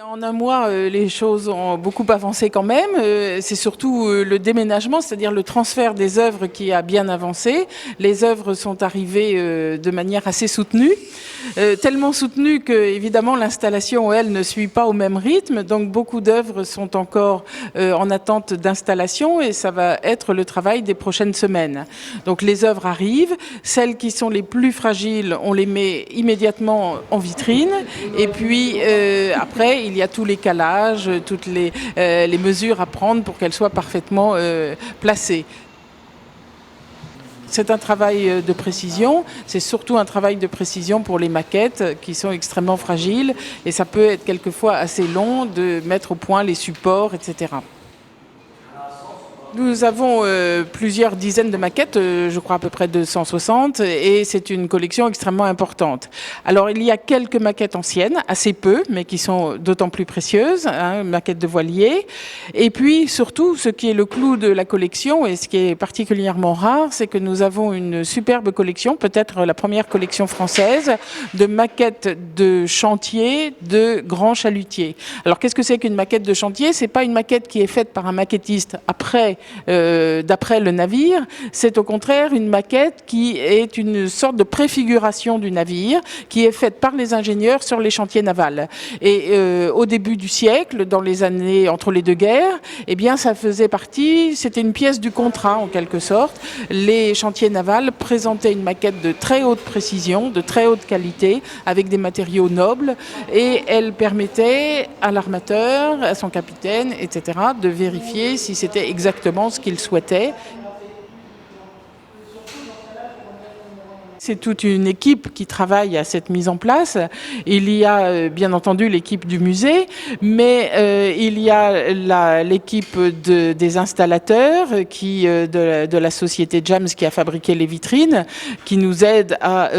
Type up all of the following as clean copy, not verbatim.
En un mois, les choses ont beaucoup avancé quand même. C'est surtout le déménagement, c'est-à-dire le transfert des œuvres qui a bien avancé. Les œuvres sont arrivées de manière assez soutenue, tellement soutenue que évidemment l'installation, elle, ne suit pas au même rythme. Donc beaucoup d'œuvres sont encore en attente d'installation et ça va être le travail des prochaines semaines. Donc les œuvres arrivent. Celles qui sont les plus fragiles, on les met immédiatement en vitrine. Et puis après, il y a tous les calages, toutes les mesures à prendre pour qu'elles soient parfaitement placées. C'est un travail de précision, c'est surtout un travail de précision pour les maquettes qui sont extrêmement fragiles et ça peut être quelquefois assez long de mettre au point les supports, etc. Nous avons plusieurs dizaines de maquettes, je crois à peu près 260, et c'est une collection extrêmement importante. Alors il y a quelques maquettes anciennes, assez peu, mais qui sont d'autant plus précieuses, maquettes de voiliers. Et puis surtout, ce qui est le clou de la collection, et ce qui est particulièrement rare, c'est que nous avons une superbe collection, peut-être la première collection française, de maquettes de chantier de grands chalutiers. Alors qu'est-ce que c'est qu'une maquette de chantier? C'est pas une maquette qui est faite par un maquettiste d'après le navire, c'est au contraire une maquette qui est une sorte de préfiguration du navire qui est faite par les ingénieurs sur les chantiers navals. Et au début du siècle, dans les années entre les deux guerres, eh bien ça faisait partie, c'était une pièce du contrat en quelque sorte. Les chantiers navals présentaient une maquette de très haute précision, de très haute qualité, avec des matériaux nobles, et elle permettait à l'armateur, à son capitaine, etc., de vérifier si c'était exactement ce qu'il souhaitait. C'est toute une équipe qui travaille à cette mise en place. Il y a bien entendu l'équipe du musée, mais il y a l'équipe des installateurs de la société Jams qui a fabriqué les vitrines, qui nous aide à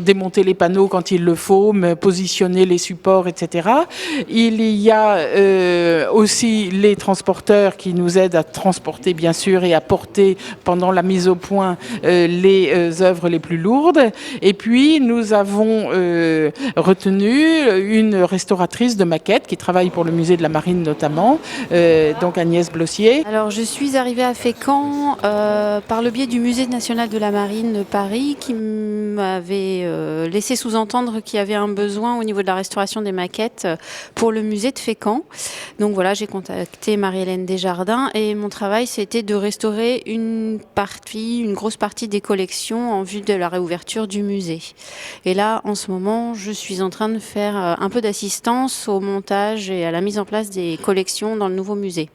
démonter les panneaux quand il le faut, positionner les supports, etc. Il y a aussi les transporteurs qui nous aident à transporter bien sûr et à porter pendant la mise au point les œuvres les plus lourdes. Et puis, nous avons retenu une restauratrice de maquettes qui travaille pour le musée de la Marine notamment, donc Agnès Blossier. Alors, je suis arrivée à Fécamp par le biais du musée national de la Marine de Paris qui m'avait laissé sous-entendre qu'il y avait un besoin au niveau de la restauration des maquettes pour le musée de Fécamp. Donc voilà, j'ai contacté Marie-Hélène Desjardins et mon travail, c'était de restaurer une grosse partie des collections en vue de la réouverture du musée. Et là, en ce moment, je suis en train de faire un peu d'assistance au montage et à la mise en place des collections dans le nouveau musée.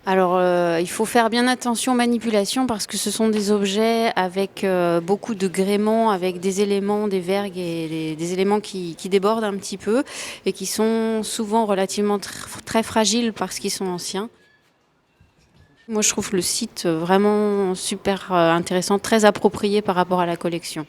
Alors, il faut faire bien attention aux manipulations parce que ce sont des objets avec beaucoup de gréements, avec des éléments, des vergues et des éléments qui débordent un petit peu et qui sont souvent relativement très fragiles parce qu'ils sont anciens. Moi, je trouve le site vraiment super intéressant, très approprié par rapport à la collection.